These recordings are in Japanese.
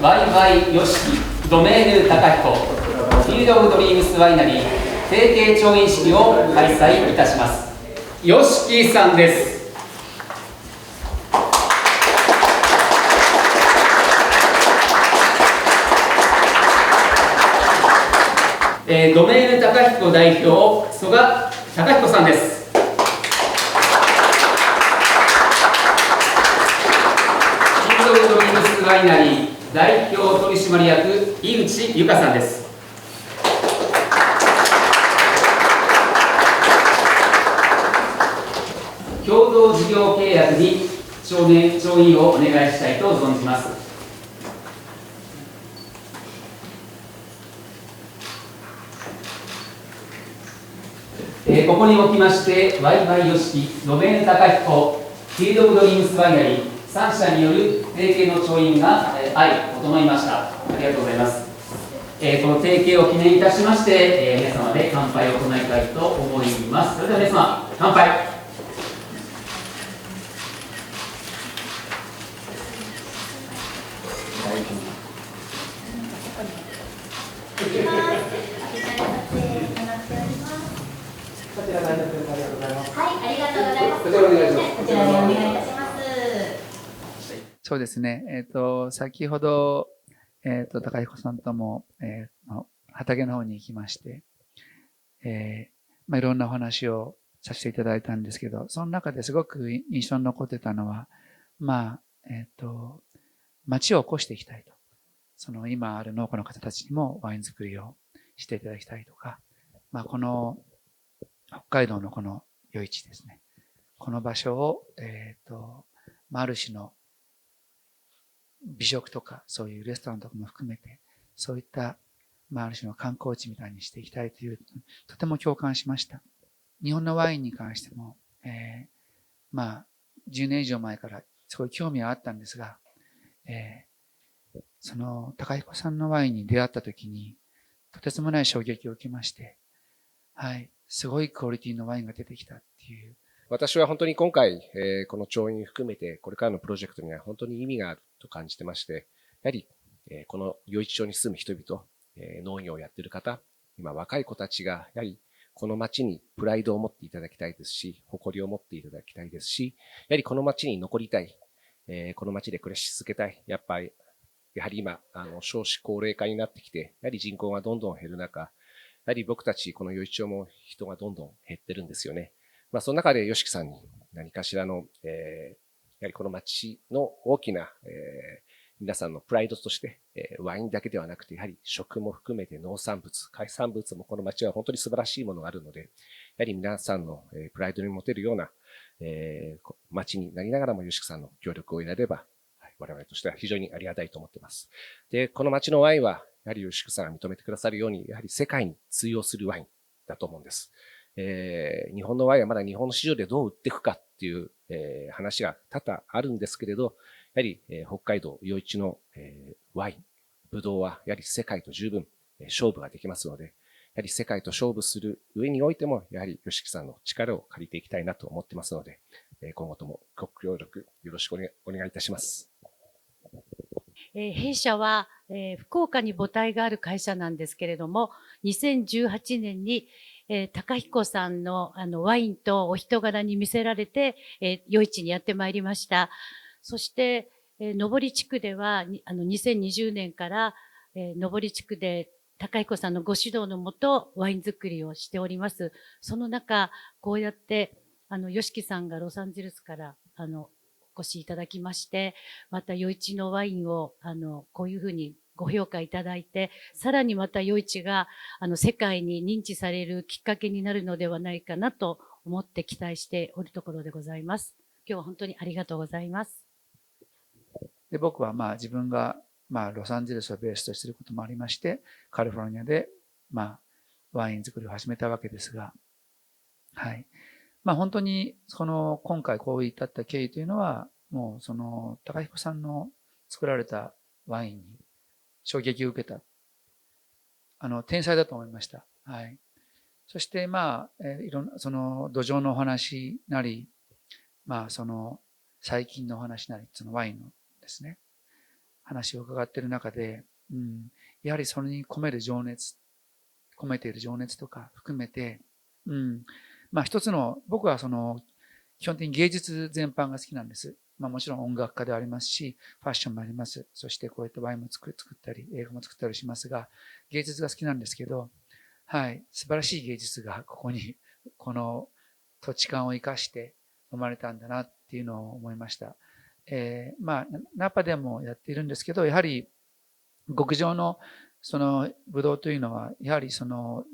ワイワイヨシキドメーヌ高彦フィールドオブドリームスワイナリー提携調印式を開催いたします。ヨシキさんです。ドメーヌ高彦代表曽我高彦さんです。フィールドオブドリームスワイナリー代表取締役井口由香さんです。共同事業契約に調印をお願いしたいと存じます。ここにおきましてワイワイヨシキドメーヌ高彦フィールドオブドリームスワイナリー3社による提携の調印が整いました。ありがとうございます。この提携を記念いたしまして、皆様で乾杯を行いたいと思います。それでは皆様、乾杯。こちら大丈夫です。ありがとうございます。はい、ありがとうございます。こちらお願いします。こちらでお願いいたします。そうですね。先ほど、高彦さんとも、畑の方に行きまして、いろんなお話をさせていただいたんですけど、その中ですごく印象に残ってたのは、町を起こしていきたいと。その今ある農家の方たちにもワイン作りをしていただきたいとか、この北海道のこの余市ですね。この場所を、ある種の美食とか、そういうレストランとかも含めて、そういった、ある種の観光地みたいにしていきたいという、とても共感しました。日本のワインに関しても、10年以上前からすごい興味はあったんですが、その高彦さんのワインに出会った時に、とてつもない衝撃を受けまして、すごいクオリティのワインが出てきたっていう。私は本当に今回、この調印含めて、これからのプロジェクトには本当に意味があると感じてまして、やはり、この余市町に住む人々、農業をやっている方、今若い子たちが、やはりこの町にプライドを持っていただきたいですし、誇りを持っていただきたいですし、やはりこの町に残りたい、この町で暮らし続けたい。やはり今、少子高齢化になってきて、やはり人口がどんどん減る中、やはり僕たち、この余市町も人がどんどん減ってるんですよね。その中で、吉木さんに何かしらの、やはりこの町の大きな、皆さんのプライドとして、ワインだけではなくて、やはり食も含めて農産物、海産物もこの町は本当に素晴らしいものがあるので、やはり皆さんのプライドに持てるような、町になりながらも吉木さんの協力を得られれば、我々としては非常にありがたいと思っています。で、この町のワインは、やはり吉木さんが認めてくださるように、やはり世界に通用するワインだと思うんです。日本のワインはまだ日本の市場でどう売っていくかっていう、話が多々あるんですけれど、やはり、北海道余市の、ワイン、ブドウはやはり世界と十分、勝負ができますので、やはり世界と勝負する上においても、やはり吉木さんの力を借りていきたいなと思ってますので、今後ともご協力よろしくお願いいたします。弊社は、福岡に母体がある会社なんですけれども、2018年に、高彦さんのワインとお人柄に魅せられて、余市にやってまいりました。そして、上地区では、2020年から、上地区で高彦さんのご指導のもと、ワイン作りをしております。その中、こうやって、吉木さんがロサンゼルスから、お越しいただきまして、また余市のワインを、こういうふうにご評価いただいて、さらにまた余市が、世界に認知されるきっかけになるのではないかなと思って期待しておるところでございます。今日は本当にありがとうございます。で、僕は自分が、ロサンゼルスをベースとしていることもありまして、カリフォルニアで、ワイン作りを始めたわけですが、本当に、今回こう至った経緯というのは、もう高彦さんの作られたワインに衝撃を受けた。天才だと思いました。そして、いろんな、土壌のお話なり、細菌のお話なり、そのワインのですね。話を伺っている中で、やはりそれに込める情熱、込めている情熱とか含めて、一つの、僕は基本的に芸術全般が好きなんです。もちろん音楽家ではありますし、ファッションもあります。そしてこうやってワインも作ったり、映画も作ったりしますが、芸術が好きなんですけど、はい、素晴らしい芸術がここに、この土地勘を生かして生まれたんだなっていうのを思いました。ナパでもやっているんですけど、やはり極上のブドウというのは、やはりその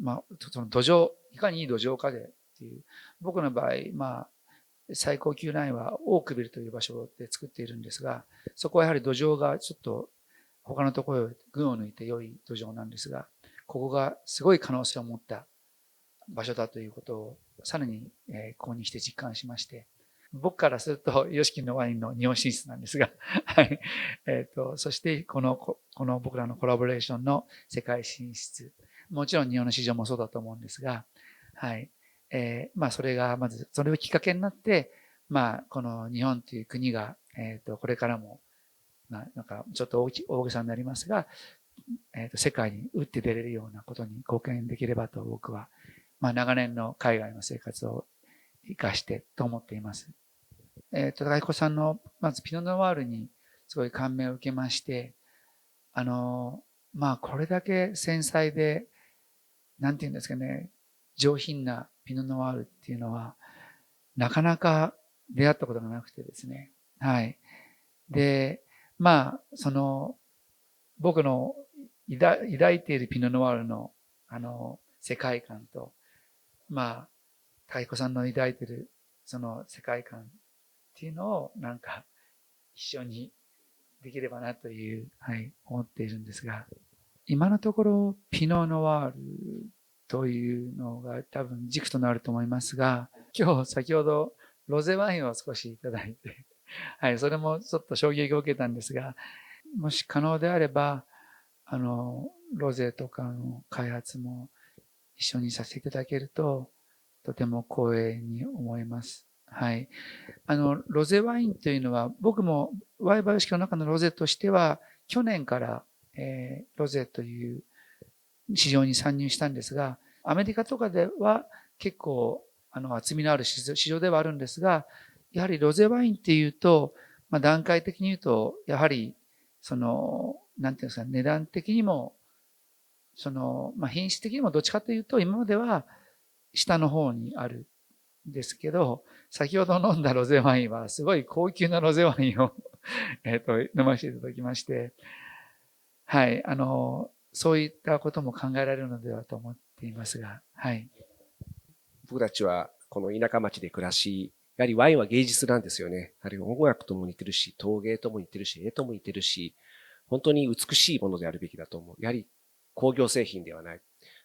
土壌、いかにいい土壌かでっていう、僕の場合、最高級ラインはオークビルという場所で作っているんですが、そこはやはり土壌がちょっと他のところより群を抜いて良い土壌なんですが、ここがすごい可能性を持った場所だということをさらにここに来て実感しまして、僕からするとヨシキのワインの日本進出なんですが、はい。そしてこの僕らのコラボレーションの世界進出、もちろん日本の市場もそうだと思うんですが、はい。それがまず、それをきっかけになって、この日本という国が、これからも、なんかちょっと大げさになりますが、世界に打って出れるようなことに貢献できればと僕は、長年の海外の生活を生かしてと思っています。高彦さんの、まずピノノワールにすごい感銘を受けまして、これだけ繊細で、なんていうんですかね、上品なピノノワールっていうのは、なかなか出会ったことがなくてですね。はい。で、僕の抱いているピノノワールの、世界観と、高彦さんの抱いている、その世界観っていうのを、なんか、一緒にできればなという、はい、思っているんですが、今のところ、ピノノワールというのが多分軸となると思いますが、先ほどロゼワインを少しいただいて、はい、それもちょっと衝撃を受けたんですが、もし可能であれば、ロゼとかの開発も一緒にさせていただけると、とても光栄に思います。はい。ロゼワインというのは、僕もワイバイ式の中のロゼとしては、去年から、ロゼという市場に参入したんですが、アメリカとかでは結構、厚みのある市場ではあるんですが、やはりロゼワインっていうと、段階的に言うと、やはり、なんていうんですか、値段的にも、品質的にもどっちかというと、今までは下の方にあるんですけど、先ほど飲んだロゼワインは、すごい高級なロゼワインを飲ませていただきまして、はい、そういったことも考えられるのではと思っていますが、はい。僕たちはこの田舎町で暮らし、やはりワインは芸術なんですよね。やはり音楽とも似てるし、陶芸とも似てるし、絵とも似てるし、本当に美しいものであるべきだと思う。やはり工業製品ではない。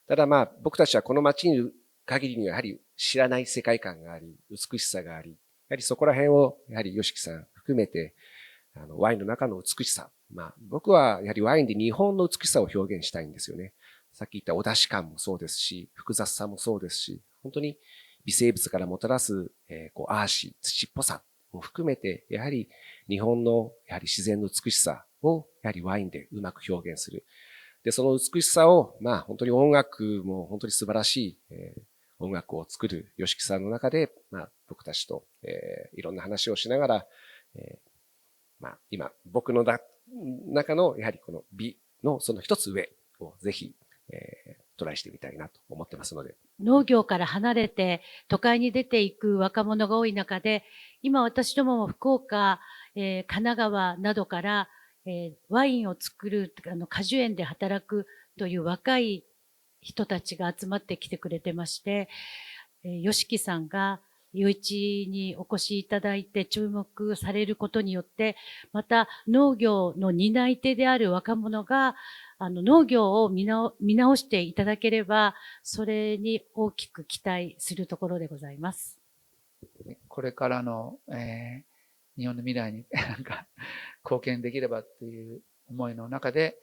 ただ僕たちはこの町にいる限りにはやはり知らない世界観があり、美しさがあり、やはりそこら辺を、やはりヨシキさん含めて、ワインの中の美しさ。僕はやはりワインで日本の美しさを表現したいんですよね。さっき言ったお出汁感もそうですし、複雑さもそうですし、本当に微生物からもたらす、アーシー、土っぽさも含めて、やはり日本のやはり自然の美しさをやはりワインでうまく表現する。で、その美しさを、本当に音楽も本当に素晴らしい、音楽を作るヨシキさんの中で、僕たちと、いろんな話をしながら、今、僕の中の、やはりこの美のその一つ上をぜひ、トライしてみたいなと思ってますので。農業から離れて都会に出ていく若者が多い中で、今私どもも福岡、神奈川などから、ワインを作る、果樹園で働くという若い人たちが集まってきてくれてまして、ヨシキさんが余市にお越しいただいて注目されることによって、また農業の担い手である若者が、農業を見直していただければ、それに大きく期待するところでございます。これからの、日本の未来になんか貢献できればという思いの中で、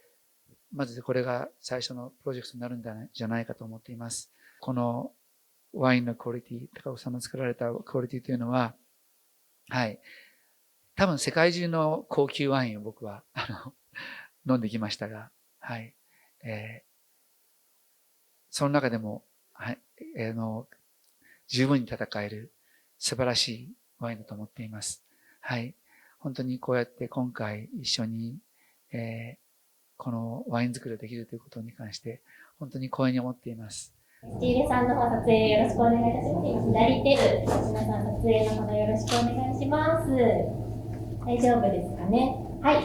まずこれが最初のプロジェクトになるんじゃないかと思っています。このワインのクオリティ、高尾さんの作られたクオリティというのは、はい。多分世界中の高級ワインを僕は、飲んできましたが、はい。その中でも、はい、十分に戦える素晴らしいワインだと思っています。はい。本当にこうやって今回一緒に、このワイン作りをできるということに関して、本当に光栄に思っています。スチールさんの方撮影よろしくお願いいたします。今左手部、皆さん撮影の方よろしくお願いします。大丈夫ですかね。はい。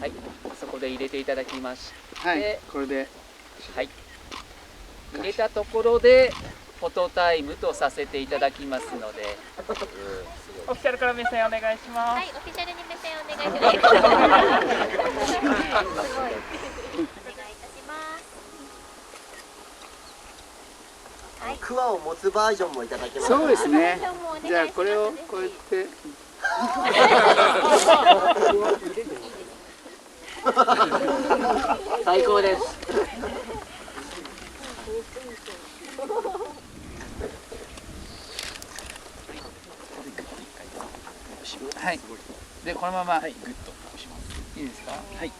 はい、そこで入れていただきまして、はい、これで、はい、入れたところでフォトタイムとさせていただきますので、オフィシャルから目線お願いします。はい、オフィシャルに目線お願いします。お願いいたします。はい。クワを持つバージョンもいただけますか。そうですね。バージョンもお願いします。じゃあこれをこうやって。最高です。はい。でこのまま、はい、グッと押します。いいですか。はい。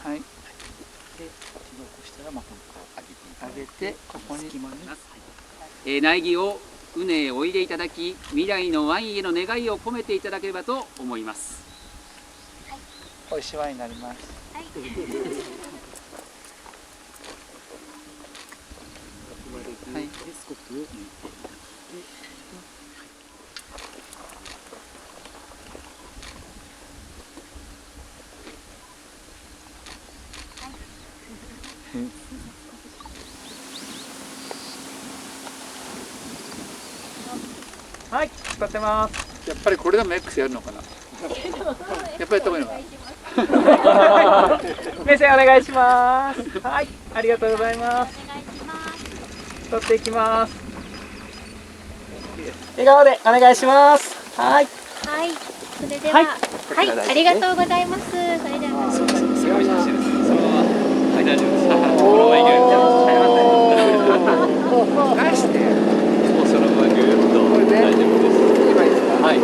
はい。で一度押したらまた上げてここに。苗木を畝へおいでいただき、未来のワインへの願いを込めていただければと思います。美味しいワインになります。はい。はい。はい、使ってます。やっぱりこれでも X やるのかな。やっぱりやった方がいいのかな。目線お願いします。はい、ありがとうございます。お願いします。取っていきます。笑顔でお願いします。はい。はい。それでは、はい、ありがとうございます。それでは。すごい写真ですね。そのまま、はい、大丈夫です。返して。もうそのままぐーっと大丈夫です。今いいですか。はい。